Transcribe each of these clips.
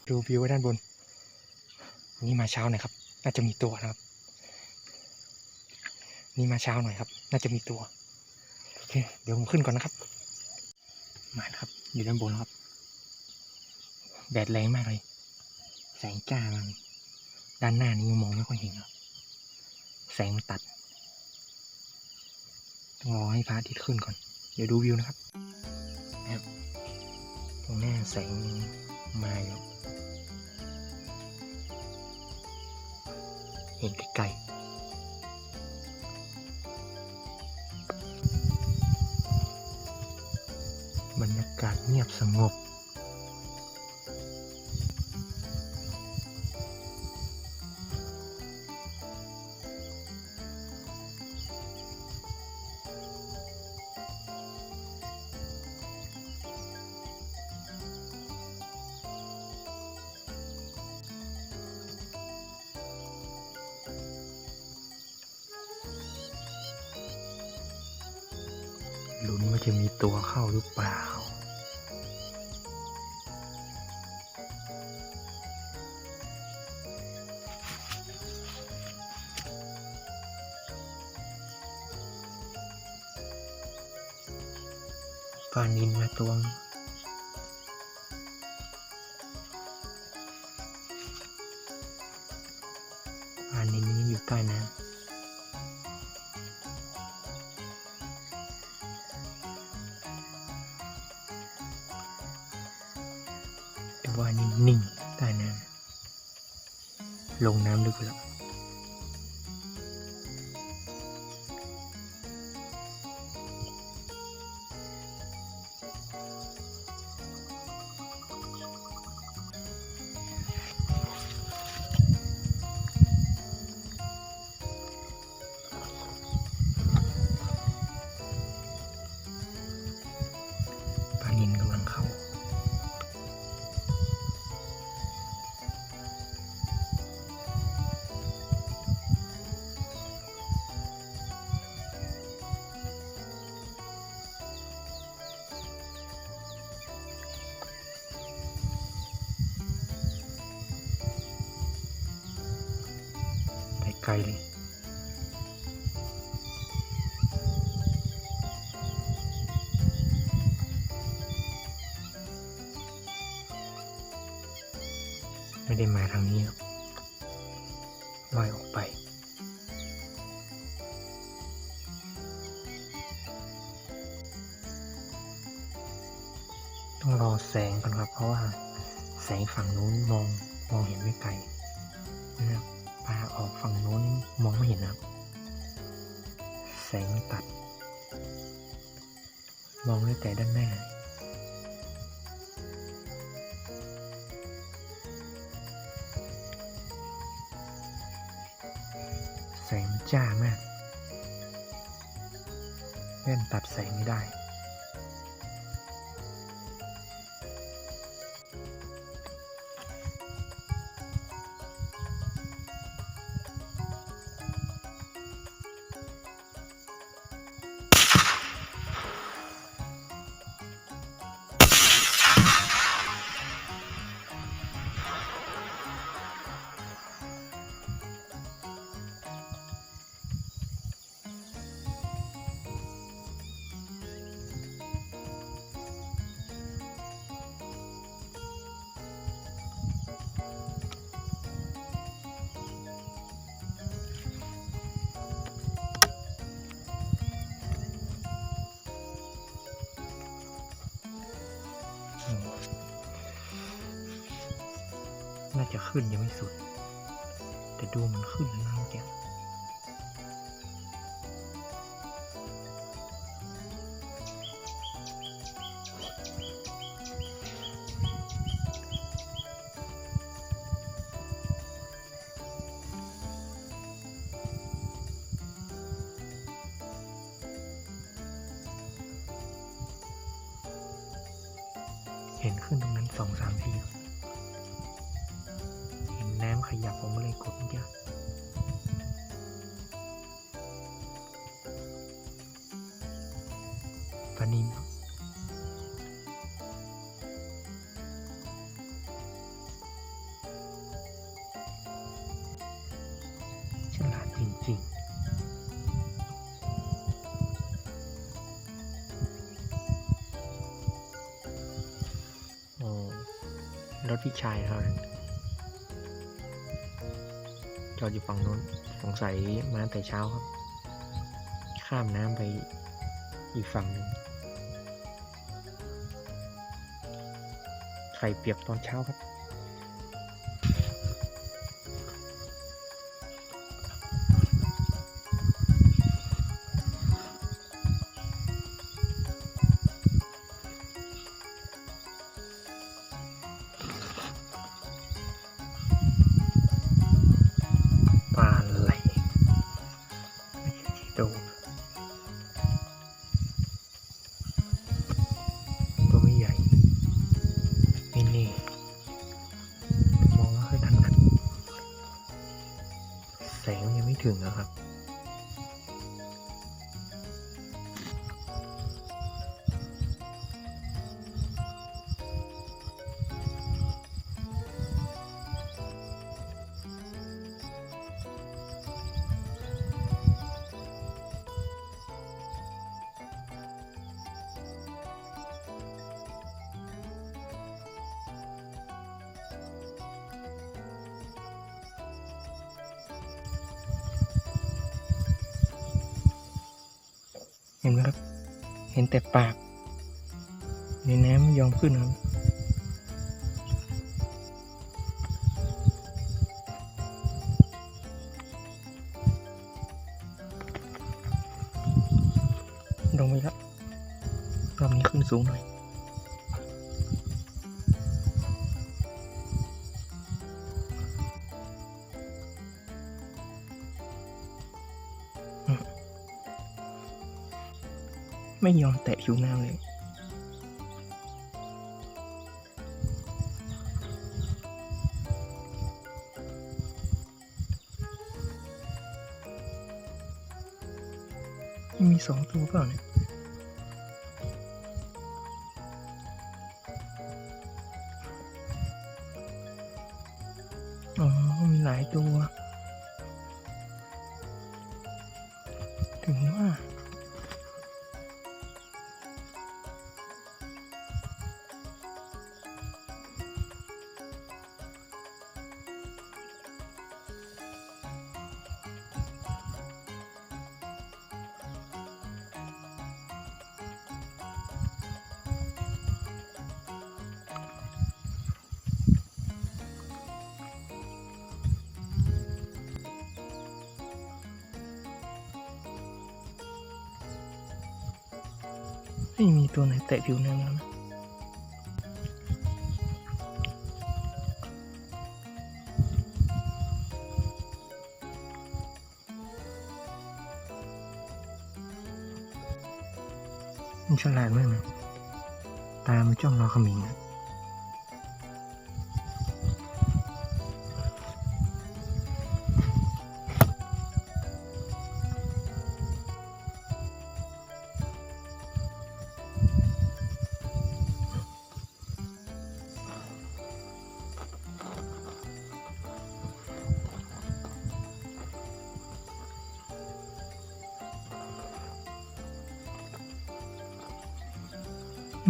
ดูวิวไว้ด้านบนนี่มาเช้าหน่อยครับน่าจะมีตัวนะครับนี่มาเช้าหน่อยครับน่าจะมีตัวโอเคเดี๋ยวผมขึ้นก่อนนะครับมาครับอยู่ด้านบนครับแดดแรงมากเลยแสงจ้ามากด้านหน้านี้มองไม่ค่อยเห็นครับแสงตัดต้องรอให้พระอาทิตย์ขึ้นก่อนเดี๋ยวดูวิวนะครับตรงหน้าแสงมาอยู่เห็นไกลๆบรรยากาศเงียบสงบลุ้นว่าจะมีตัวเข้าหรือเปล่าปลานิลมาตัวปลานิลนี้อยู่ใต้น้ำว่านิ่งๆใต้น้ำลงน้ำลึกแล้วปลานิลกำลังเข้าไกลเลยไม่ได้มาทางนี้หรอกลอยออกไปต้องรอแสงก่อนครับเพราะว่าแสงฝั่งนู้นมองเห็นไม่ไกลนะครับปลาออกฝั่งโน้นมองไม่เห็นนะครับแสงตัดมองได้แต่ด้านหน้าแสงจ้ามากแว่นตัดแสงไม่ได้น่าจะขึ้นยังไม่สุดแต่ดูมันขึ้นแล้วแกเห็นขึ้นตรงนั้น2-3 ทีเห็นน้ำขยับผมก็เลยกดเมื่อกี้ปลานิล รถพี่ชายเขาจอดอยู่ฝั่งโน้นสงสัยมาแต่เช้าครับ ข้ามน้ำไปอีกฝั่งหนึ่งไข่เปียกตอนเช้าครับปลาไหลโดตัวไม่ใหญ่นี่มองว่าค่อยถนัดแสงยังไม่ถึงนะครับเห็นไหมครับเห็นแต่ปากในน้ำไม่ยอมขึ้นครับลงไปแล้วรอบนี้ขึ้นสูงหน่อยไม่ยอมแตะผิวน้ำเลยมี2 ตัวเปล่าเนี่ยอ๋อมีหลายตัวถึงว่าไม่มีตัวไหนแตะผิวน้ำแล้วนะมันฉลาดมากนะตามันจ้องเราเขมิงนะ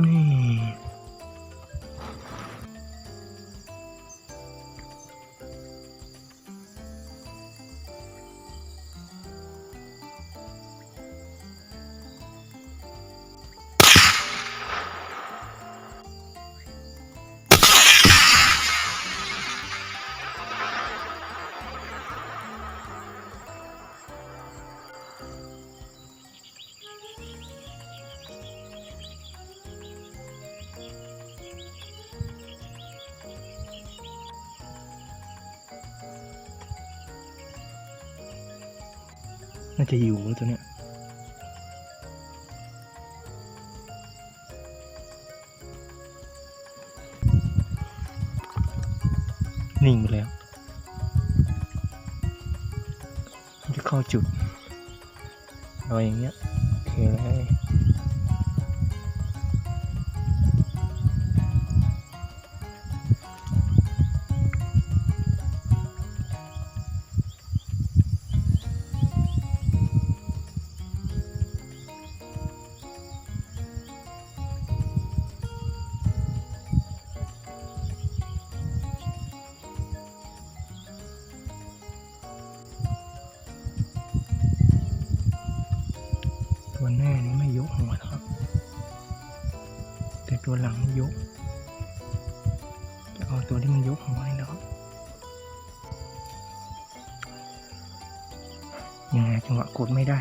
นี่น่าจะอยู่แล้วตัวเนี้ยนิ่งไปแล้วจะเข้าจุดเอาอย่างเงี้ยโอเคเลย ตัวหลังยกจะเอาตัวที่มันยกหัวนี่แล้วยังไงจังหวะกดไม่ได้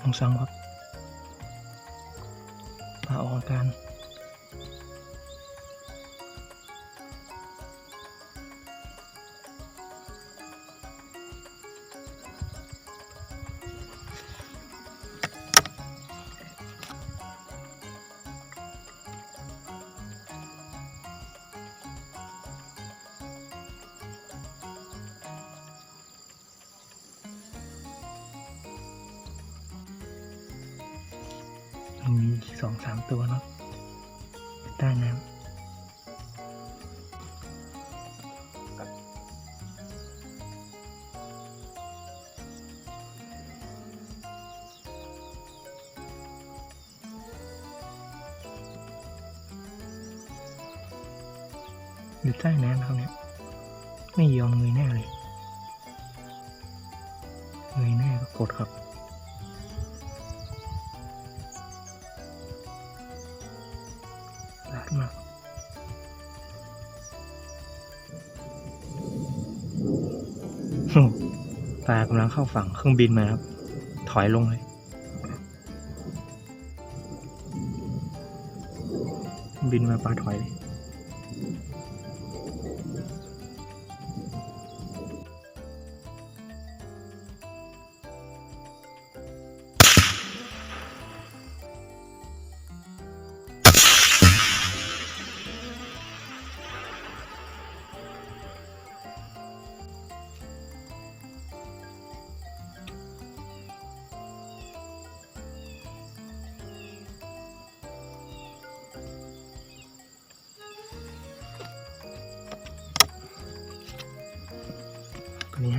ลองซ้ำครับปลาออกอาการมี2-3 ตัวเนาะใต้น้ำอยู่ใต้น้ำนะครับเนี่ยไม่ยอมเงยหน้าเลยเงยหน้าก็กดครับมากปลากำลังเข้าฝั่งเครื่องบินมาครับถอยลงเลยบินมาปลาถอยเลยตัวนี้50-50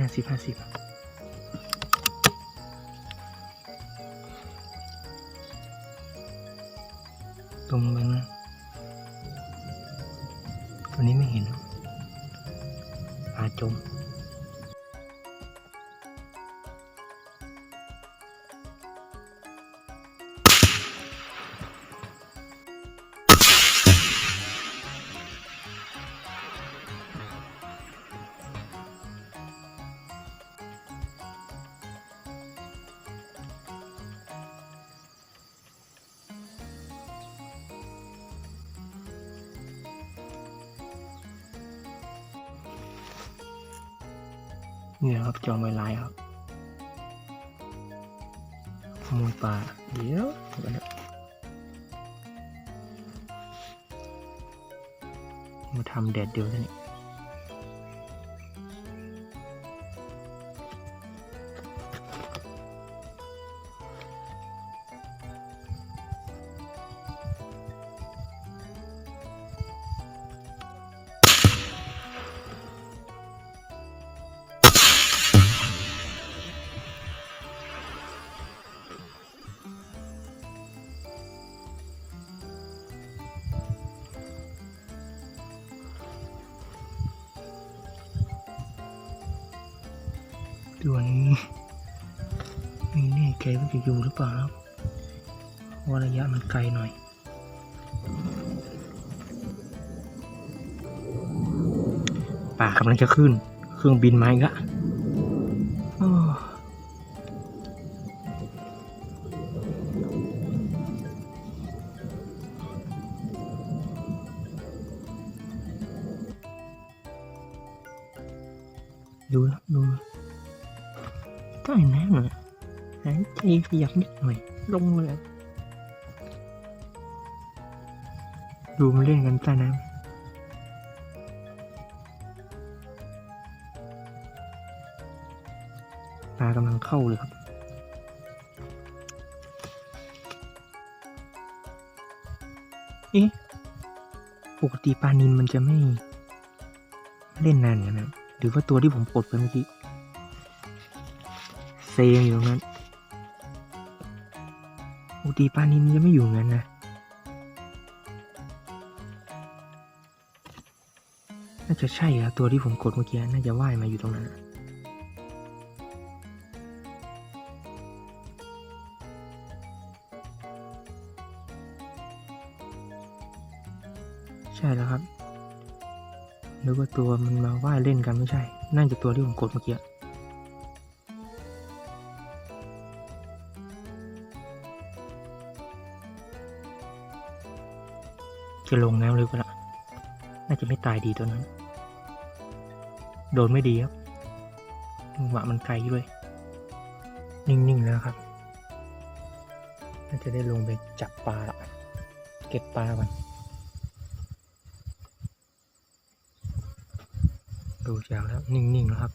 ตรงไปนะตัวนี้ไม่เห็นปลาจมเนี่ยครับจอมไวไลครับขโมยปลาเดี๋ยวมาทำแดดเดียวนี่ตัวนี้ไม่แน่ใจว่าจะอยู่หรือเปล่าครับเพราะระยะมันไกลหน่อยป่ากำลังจะขึ้นเครื่องบินมาอีกละ ดูนะดูใต้น้ำหน่อยหายใจขยับนิดหน่อยลงเลยดูมันเล่นกันใต้น้ำปลากำลังเข้าเลยครับเอ๊ะปกติปลานิลมันจะไม่เล่นนานอย่างนั้นหรือว่าตัวที่ผมกดไปเมื่อกี้เซงอยู่ตรงนั้นปกติปลานิลมันจะไม่อยู่งั้นนะน่าจะใช่ครับตัวที่ผมกดเมื่อกี้น่าจะว่ายมาอยู่ตรงนั้นใช่แล้วครับหรือว่าตัวมันมาว่ายเล่นกันไม่ใช่น่าจะตัวที่ผมกดเมื่อกี้จะลงน้ำเลยก็ละน่าจะไม่ตายดีตัวนั้นโดนไม่ดีครับจังหวะมันไกลด้วยนิ่งๆแล้วครับน่าจะได้ลงไปจับปลาละเก็บปลาก่อนดูยาวแล้วนิ่งๆแล้วครับ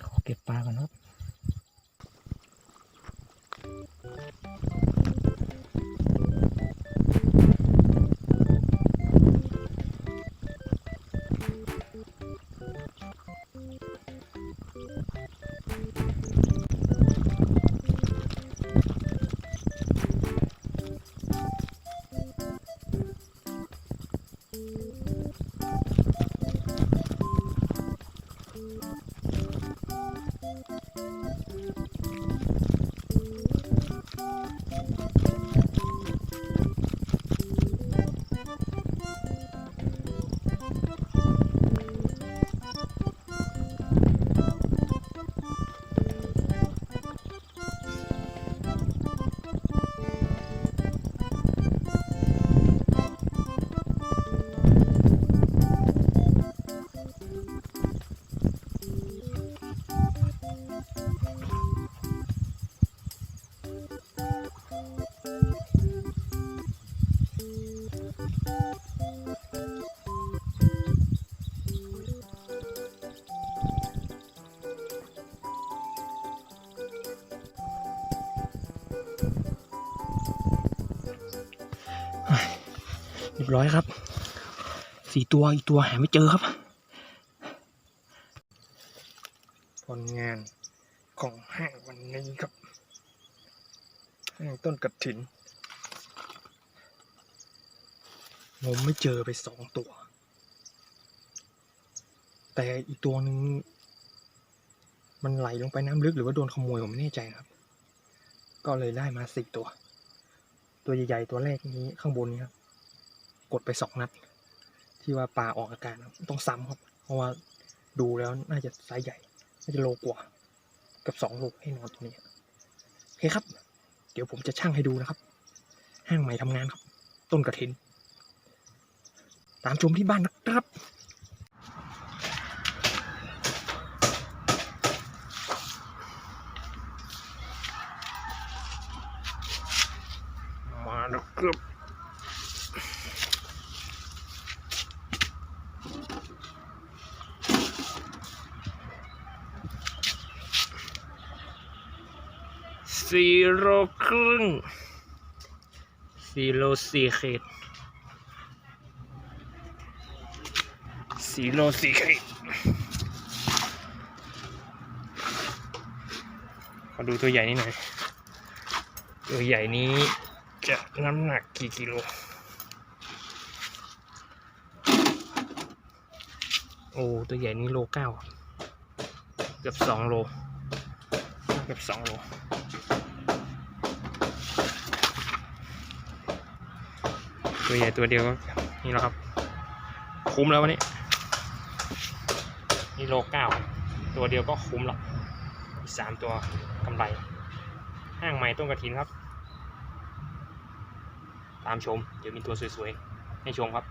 ขอเก็บปลาก่อนครับเรียบร้อยครับ4 ตัวอีกตัวหาไม่เจอครับผลงานของห้างวันนี้ครับห้างต้นกระถินงมไม่เจอไป2 ตัวแต่อีกตัวนึงมันไหลลงไปน้ำลึกหรือว่าโดนขโมยผมไม่แน่ใจครับก็เลยได้มา4 ตัวตัวใหญ่ๆตัวแรกนี้ข้างบนนี้ครับกดไป2 นัดที่ว่าปลาออกอาการต้องซ้ำครับเพราะว่าดูแล้วน่าจะไซส์ใหญ่น่าจะโลกว่ากับ2 โลให้นอนตัวนี้โอเคครับเดี๋ยวผมจะชั่งให้ดูนะครับห้างใหม่ทำงานครับต้นกระถินตามชมที่บ้านนะครับมาแล้วครับ4 โลครึ่ง4 โล 4 ขีด4 โล 4 ขีดขอดูตัวใหญ่นิดหน่อยตัวใหญ่นี้จะน้ำหนักกี่กิโลโอ้ตัวใหญ่นี้โล 9เกือบ2 โลเกือบ2 โลตัวใหญ่ตัวเดียวก็นี่แล้วครับคุ้มแล้ววันนี้นี่โล 9ตัวเดียวก็คุ้มแล้วอีก3 ตัวกำไรห้างใหม่ต้นกระถินครับตามชมเดี๋ยวมีตัวสวยๆให้ชมครับ